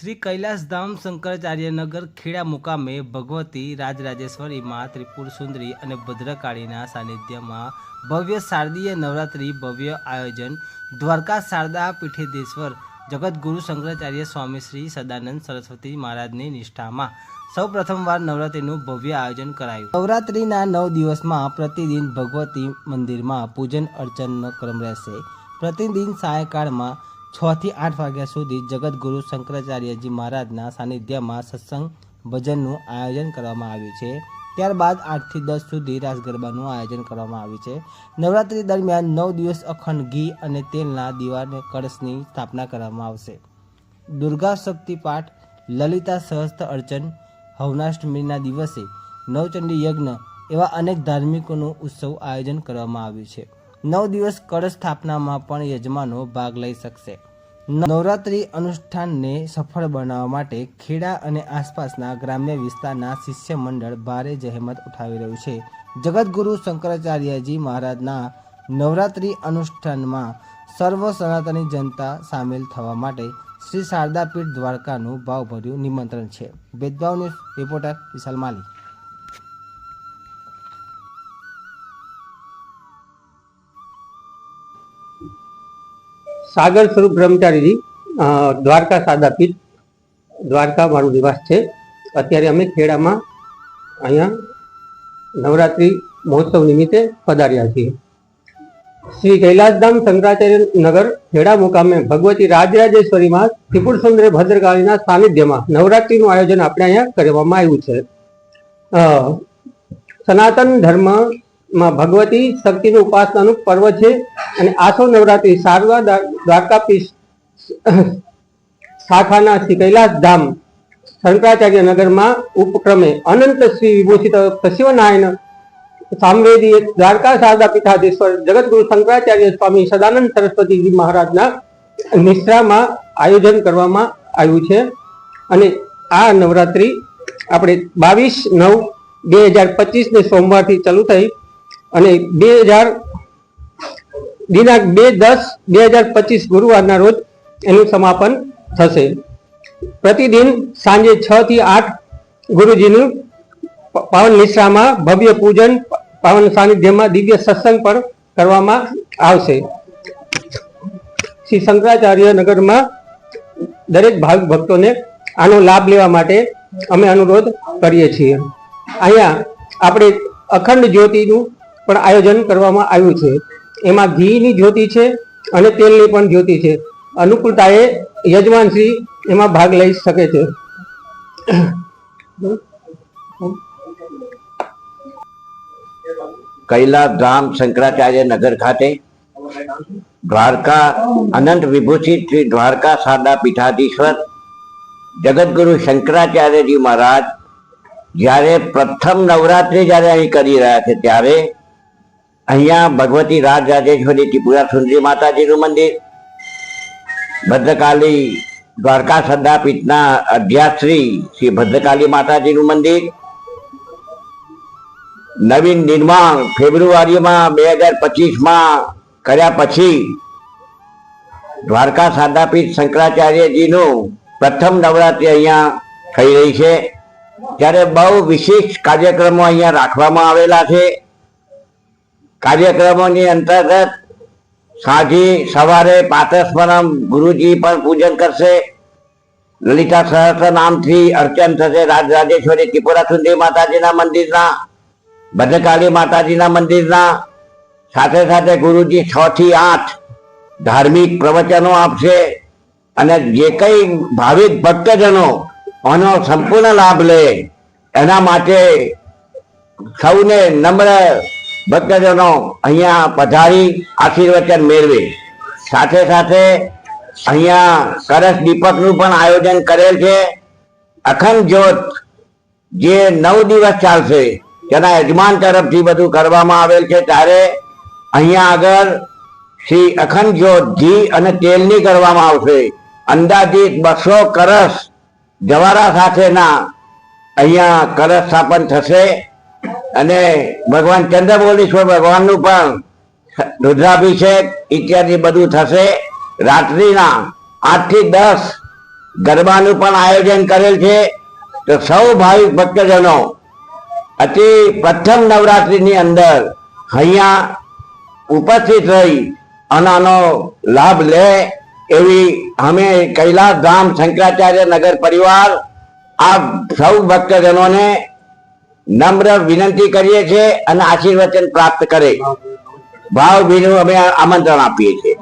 श्री कैलासधाम शंकराचार्य नगर खेड़ा मुकामे भगवती राजराजेश्वरी मां त्रिपुर सुंदरी और भद्रकाली सानिध्य में भव्य शारदीय नवरात्रि भव्य आयोजन द्वारका शारदा पीठेश्वर जगतगुरु शंकराचार्य स्वामी श्री सदानंद सरस्वती महाराज ने निष्ठा में सौ प्रथमवार नवरात्रिનું भव्य आयोजन कराયું। नवरात्रिના 9 દિવસમાં प्रतिदिन भगवती मंदिर में पूजन अर्चनનો क्रम રહેશે। प्रतिदिन सायंकाळમાં 6 થી 8 વાગ્યા સુધી જગતગુરુ શંકરાચાર્યજી મહારાજના સાનિધ્યમાં સત્સંગ ભજનનું આયોજન કરવામાં આવ્યું છે। ત્યારબાદ 8 થી 10 સુધી રાસ ગરબાનું આયોજન કરવામાં આવ્યું છે। નવરાત્રી દરમિયાન 9 દિવસ અખંડ ઘી અને તેલના દીવાને કળશની સ્થાપના કરવામાં આવશે। દુર્ગા શક્તિ પાઠ, લલિતા સહસ્ત્ર અર્ચન, હવનાષ્ટમીના દિવસે નવચંડી યજ્ઞ એવા અનેક ધાર્મિકોનું ઉત્સવ આયોજન કરવામાં આવ્યું છે। 9 દિવસ કળશ સ્થાપનામાં પણ યજમાનો ભાગ લઈ શકશે। નવરાત્રિ અનુષ્ઠાનને સફળ બનાવવા માટે ખેડા અને આસપાસના ગ્રામ્ય વિસ્તારના શિષ્ય મંડળ ભારે જહેમત ઉઠાવી રહ્યું છે। જગતગુરુ શંકરાચાર્યજી મહારાજના નવરાત્રિ અનુષ્ઠાનમાં સર્વ સનાતની જનતા સામેલ થવા માટે શ્રી શારદાપીઠ દ્વારકાનું ભાવભર્યું નિમંત્રણ છે। ભેદભાવ ન્યૂઝ રિપોર્ટર વિશાલ માલી। सागर स्वरूप ब्रह्मचारी जी द्वारका शारदापीठ द्वारका मारू निवास है। अत्यारे अमे खेड़ा में अहींया नवरात्रि महोत्सव निमित्ते पधार्या छीए। श्री कैलासधाम शंकराचार्य नगर खेड़ा मुकामे भगवती राजराजेश्वरी मां त्रिपुर सुंदरी भद्रकालीना सानिध्यमां नवरात्रिनुं आयोजन आपणे अहींया करवामां आव्युं छे। सनातन धर्म में भगवती शक्ति उपासना पर्व है। आसो नवरात्रि शारदा द्वारकापीठ शाखाना श्री कैलासधाम शंकराचार्य नगर में उपक्रमे अनंत श्री विभूषित शिवनारायण सामवेदी द्वारका शारदा पीठाधीश्वर जगतगुरु शंकराचार्य स्वामी सदानंद सरस्वती जी महाराज निष्ठा में आयोजन करवामां आव्युं छे। अने आ नवरात्रि आपणे 22/9/2025 ने सोमवार थी चालू थई અને 2000 दिनांक 2/10/2025 गुरुवारना रोज एનું समापन થશે। प्रतिदिन सांजे 6 થી 8 गुरुजीનું पावन निश्राમાં भव्य पूजन पावन सानिध्यમાં दिव्य सत्संग पर કરવામાં આવશે। શ્રી શંકરાચાર્ય નગરમાં દરેક ભાવિક ભક્તોને આનો લાભ લેવા માટે અમે અનુરોધ કરીએ છીએ। અહીંયા આપણે અખંડ જ્યોતિનું પણ આયોજન કરવામાં આવ્યું છે। એમાં ઘીની જ્યોતિ છે અને તેલની પણ જ્યોતિ છે। અનુકૂળતાએ યજમાન શ્રી એમાં ભાગ લઈ શકે છે। कैलासधाम शंकराचार्य नगर खाते द्वारका अनंत विभूषित श्री द्वारका शारदा पीठाधीश्वर जगतगुरु शंकराचार्य जी महाराज જ્યારે પ્રથમ નવરાત્રિ જ્યારે અહીં કરી રહ્યા છે ત્યારે અહીંયા ભગવતી રાજરાજેશ્વરી ત્રિપુરા સુંદરી માતાજીનું મંદિર, ભદ્રકાલી દ્વારકા શારદાપીઠના અધ્યાશ્રી શ્રી ભદ્રકાલી માતાજીનું મંદિર, નવીન નિર્માણ ફેબ્રુઆરીમાં 2025માં કર્યા પછી દ્વારકા શારદાપીઠ શંકરાચાર્યજીનું પ્રથમ નવરાત્રિ અહીંયા થઈ રહી છે। ત્યારે બહુ વિશેષ કાર્યક્રમો અહીંયા રાખવામાં આવેલા છે। કાર્યક્રમોની અંતર્ગત સાંજે સવારે પાતસ્મરમ ગુરુજી પણ પૂજન કરશે, લલિતા સહસ્ત્ર નામથી અર્ચન થશે રાજરાજેશ્વરી ત્રિપુરા સુંદરી માતાજીના મંદિરના, ભદ્રકાળી માતાજીના મંદિરના। સાથે સાથે ગુરુજી 6 થી 8 ધાર્મિક પ્રવચનો આપશે અને જે કંઈ ભાવિક ભક્તજનો આનો સંપૂર્ણ લાભ લે એના માટે સૌને નમ્ર ભક્તજનો અહીંયા પધારી આશીર્વચન મેળવે। સાથે સાથે અહીંયા કળશ દીપકનું પણ આયોજન કરેલ છે। અખંડ જ્યોત જે 9 દિવસ ચાલશે તેના યજમાન તરફથી બધું કરવામાં આવેલ છે। ત્યારે અહીંયા આગળ શ્રી અખંડ જ્યોત ઘી અને તેલની કરવામાં આવશે। અંદાજિત 200 કળશ જવારા સાથેના અહીંયા કળશ સ્થાપન થશે અને ભગવાન ચંદ્રમૌલીશ્વર ભગવાનનું પણ रुद्राभिषेक इत्यादि बधु थशे। रात्रिना 8 થી 10 ગરબાનું પણ આયોજન કરેલ છે. તો સૌ ભાવિક ભક્તજનો અતિ પ્રથમ નવરાત્રીની અંદર અહીંયા ઉપસ્થિત રહી અને આનો લાભ લે એવી અમે કૈલાસ ધામ શંકરાચાર્ય નગર પરિવાર આ સૌ ભક્તજનોને નમ્ર વિનંતી કરીએ છીએ અને આશીર્વચન પ્રાપ્ત કરે ભાવભીનું અમે આમંત્રણ આપીએ છીએ.